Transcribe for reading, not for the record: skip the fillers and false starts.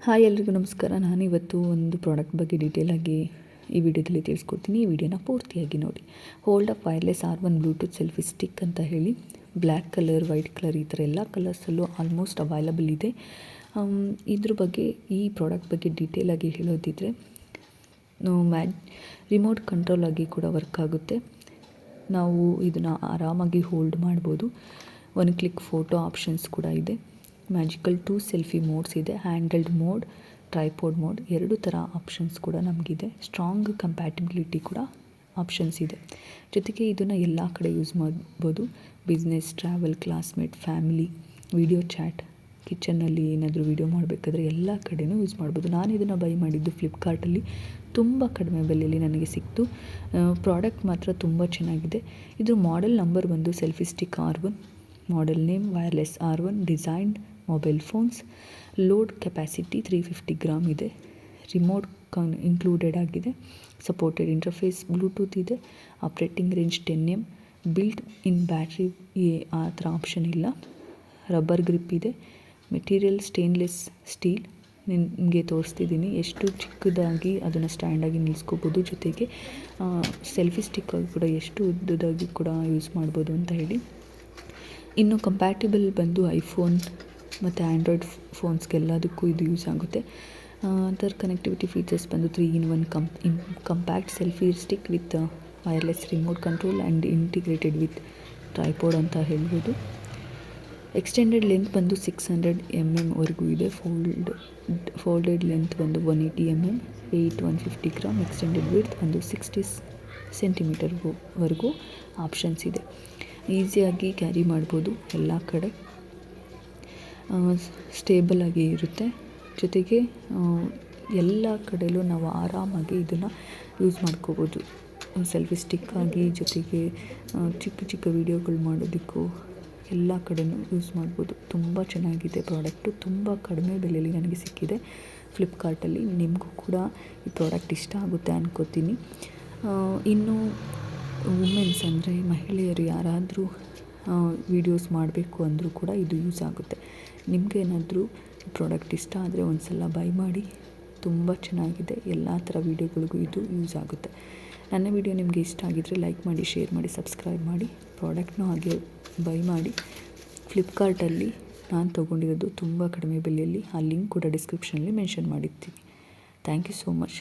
Hi ಎಲ್ರಿಗೂ ನಮಸ್ಕಾರ. ನಾನಿವತ್ತು ಒಂದು ಪ್ರಾಡಕ್ಟ್ ಬಗ್ಗೆ ಡೀಟೇಲಾಗಿ ಈ ವಿಡಿಯೋದಲ್ಲಿ ತಿಳಿಸ್ಕೊಡ್ತೀನಿ. ಈ ವಿಡಿಯೋನ ಪೂರ್ತಿಯಾಗಿ ನೋಡಿ. Hold up wireless R1 Bluetooth selfie stick ಅಂತ ಹೇಳಿ ಬ್ಲ್ಯಾಕ್ ಕಲರ್, ವೈಟ್ ಕಲರ್ ಈ ಥರ ಎಲ್ಲ ಕಲರ್ಸಲ್ಲೂ ಆಲ್ಮೋಸ್ಟ್ ಅವೈಲಬಲ್ ಇದೆ. ಇದ್ರ ಬಗ್ಗೆ ಈ ಪ್ರಾಡಕ್ಟ್ ಬಗ್ಗೆ ಡೀಟೇಲಾಗಿ ಹೇಳೋದಿದ್ರೆ ರಿಮೋಟ್ ಕಂಟ್ರೋಲ್ ಆಗಿ ಕೂಡ ವರ್ಕ್ ಆಗುತ್ತೆ. ನಾವು ಇದನ್ನು ಆರಾಮಾಗಿ ಹೋಲ್ಡ್ ಮಾಡ್ಬೋದು. ಒನ್ ಕ್ಲಿಕ್ ಫೋಟೋ ಆಪ್ಷನ್ಸ್ ಕೂಡ ಇದೆ. ಮ್ಯಾಜಿಕಲ್ 2 ಸೆಲ್ಫಿ ಮೋಡ್ಸ್ ಇದೆ. ಹ್ಯಾಂಡಲ್ಡ್ ಮೋಡ್, ಟ್ರೈಪೋಡ್ ಮೋಡ್ ಎರಡು ಥರ ಆಪ್ಷನ್ಸ್ ಕೂಡ ನಮಗಿದೆ. ಸ್ಟ್ರಾಂಗ್ ಕಂಪ್ಯಾಟಿಬಿಲಿಟಿ ಕೂಡ ಆಪ್ಷನ್ಸ್ ಇದೆ. ಜೊತೆಗೆ ಇದನ್ನು ಎಲ್ಲ ಕಡೆ ಯೂಸ್ ಮಾಡ್ಬೋದು. Business, travel, classmate, family, video chat, ಕಿಚನ್ನಲ್ಲಿ ಏನಾದರೂ ವಿಡಿಯೋ ಮಾಡಬೇಕಾದ್ರೆ ಎಲ್ಲ ಕಡೆಯೂ ಯೂಸ್ ಮಾಡ್ಬೋದು. ನಾನು ಇದನ್ನು ಬೈ ಮಾಡಿದ್ದು ಫ್ಲಿಪ್ಕಾರ್ಟಲ್ಲಿ ತುಂಬ ಕಡಿಮೆ ಬೆಲೆಯಲ್ಲಿ ನನಗೆ ಸಿಕ್ತು. ಪ್ರಾಡಕ್ಟ್ ಮಾತ್ರ ತುಂಬ ಚೆನ್ನಾಗಿದೆ. ಇದ್ರ ಮಾಡೆಲ್ ನಂಬರ್ ಬಂದು selfie stick R1, model name wireless R1, designed mobile phones, load capacity 350 gram ಇದೆ. ರಿಮೋಟ್ ಇನ್ಕ್ಲೂಡೆಡ್ ಆಗಿದೆ. ಸಪೋರ್ಟೆಡ್ ಇಂಟರ್ಫೇಸ್ ಬ್ಲೂಟೂತ್ ಇದೆ. Operating range 10 m. Built in battery ಆ ಥರ ಆಪ್ಷನ್ ಇಲ್ಲ. ರಬ್ಬರ್ ಗ್ರಿಪ್ ಇದೆ. Material stainless steel. ನಿಮಗೆ ತೋರಿಸ್ತಿದ್ದೀನಿ ಎಷ್ಟು ಚಿಕ್ಕದಾಗಿ ಅದನ್ನು ಸ್ಟ್ಯಾಂಡಾಗಿ ನಿಲ್ಲಿಸ್ಕೋಬೋದು. ಜೊತೆಗೆ ಸೆಲ್ಫಿ ಸ್ಟಿಕ್ಕಾಗಿ ಕೂಡ ಎಷ್ಟು ಉದ್ದದಾಗಿ ಕೂಡ ಯೂಸ್ ಮಾಡ್ಬೋದು ಅಂತ ಹೇಳಿ. ಇನ್ನು ಕಂಪ್ಯಾಟಿಬಲ್ ಬಂದು ಐಫೋನ್ ಮತ್ತು ಆ್ಯಂಡ್ರಾಯ್ಡ್ ಫೋನ್ಸ್ಗೆಲ್ಲದಕ್ಕೂ ಇದು ಯೂಸ್ ಆಗುತ್ತೆ. ಅದರ ಕನೆಕ್ಟಿವಿಟಿ ಫೀಚರ್ಸ್ ಬಂದು 3-in-1 compact selfie stick with wireless remote control and integrated with tripod ಅಂತ ಹೇಳ್ಬೋದು. ಎಕ್ಸ್ಟೆಂಡೆಡ್ ಲೆಂತ್ ಬಂದು 600 mm ವರೆಗೂ ಇದೆ. ಫೋಲ್ಡೆಡ್ ಲೆಂತ್ ಬಂದು 180 mm, weight 150 gram. Extended width ಬಂದು 60 ಸೆಂಟಿಮೀಟರ್ವರೆಗೂ ಆಪ್ಷನ್ಸ್ ಇದೆ. ಈಸಿಯಾಗಿ ಕ್ಯಾರಿ ಮಾಡ್ಬೋದು ಎಲ್ಲ ಕಡೆ. ಸ್ಟೇಬಲ್ ಆಗಿ ಇರುತ್ತೆ. ಜೊತೆಗೆ ಎಲ್ಲ ಕಡೆಯಲ್ಲೂ ನಾವು ಆರಾಮಾಗಿ ಇದನ್ನು ಯೂಸ್ ಮಾಡ್ಕೋಬೋದು. ಸೆಲ್ಫಿ ಸ್ಟಿಕ್ಕಾಗಿ, ಜೊತೆಗೆ ಚಿಕ್ಕ ಚಿಕ್ಕ ವೀಡಿಯೋಗಳು ಮಾಡೋದಕ್ಕೂ ಎಲ್ಲ ಕಡೆಯೂ ಯೂಸ್ ಮಾಡ್ಬೋದು. ತುಂಬ ಚೆನ್ನಾಗಿದೆ ಪ್ರಾಡಕ್ಟು. ತುಂಬ ಕಡಿಮೆ ಬೆಲೆಯಲ್ಲಿ ನನಗೆ ಸಿಕ್ಕಿದೆ ಫ್ಲಿಪ್ಕಾರ್ಟಲ್ಲಿ. ನಿಮಗೂ ಕೂಡ ಈ ಪ್ರಾಡಕ್ಟ್ ಇಷ್ಟ ಆಗುತ್ತೆ ಅನ್ಕೋತೀನಿ. ಇನ್ನು ವುಮೆನ್ಸ್ ಅಂದರೆ ಮಹಿಳೆಯರು ಯಾರಾದರೂ ವೀಡಿಯೋಸ್ ಮಾಡಬೇಕು ಅಂದರೂ ಕೂಡ ಇದು ಯೂಸ್ ಆಗುತ್ತೆ. ನಿಮಗೇನಾದರೂ ಈ ಪ್ರಾಡಕ್ಟ್ ಇಷ್ಟ ಆದರೆ ಒಂದು ಸಲ ಬೈ ಮಾಡಿ. ತುಂಬ ಚೆನ್ನಾಗಿದೆ. ಎಲ್ಲ ಥರ ವೀಡಿಯೋಗಳಿಗೂ ಇದು ಯೂಸ್ ಆಗುತ್ತೆ. ನನ್ನ ವಿಡಿಯೋ ನಿಮಗೆ ಇಷ್ಟ ಆಗಿದ್ದರೆ ಲೈಕ್ ಮಾಡಿ, ಶೇರ್ ಮಾಡಿ, ಸಬ್ಸ್ಕ್ರೈಬ್ ಮಾಡಿ. ಪ್ರಾಡಕ್ಟ್ನೂ ಹಾಗೆ ಬೈ ಮಾಡಿ. ಫ್ಲಿಪ್ಕಾರ್ಟಲ್ಲಿ ನಾನು ತೊಗೊಂಡಿರೋದು ತುಂಬ ಕಡಿಮೆ ಬೆಲೆಯಲ್ಲಿ. ಆ ಲಿಂಕ್ ಕೂಡ ಡಿಸ್ಕ್ರಿಪ್ಷನಲ್ಲಿ ಮೆನ್ಷನ್ ಮಾಡಿರ್ತೀನಿ. Thank you so much.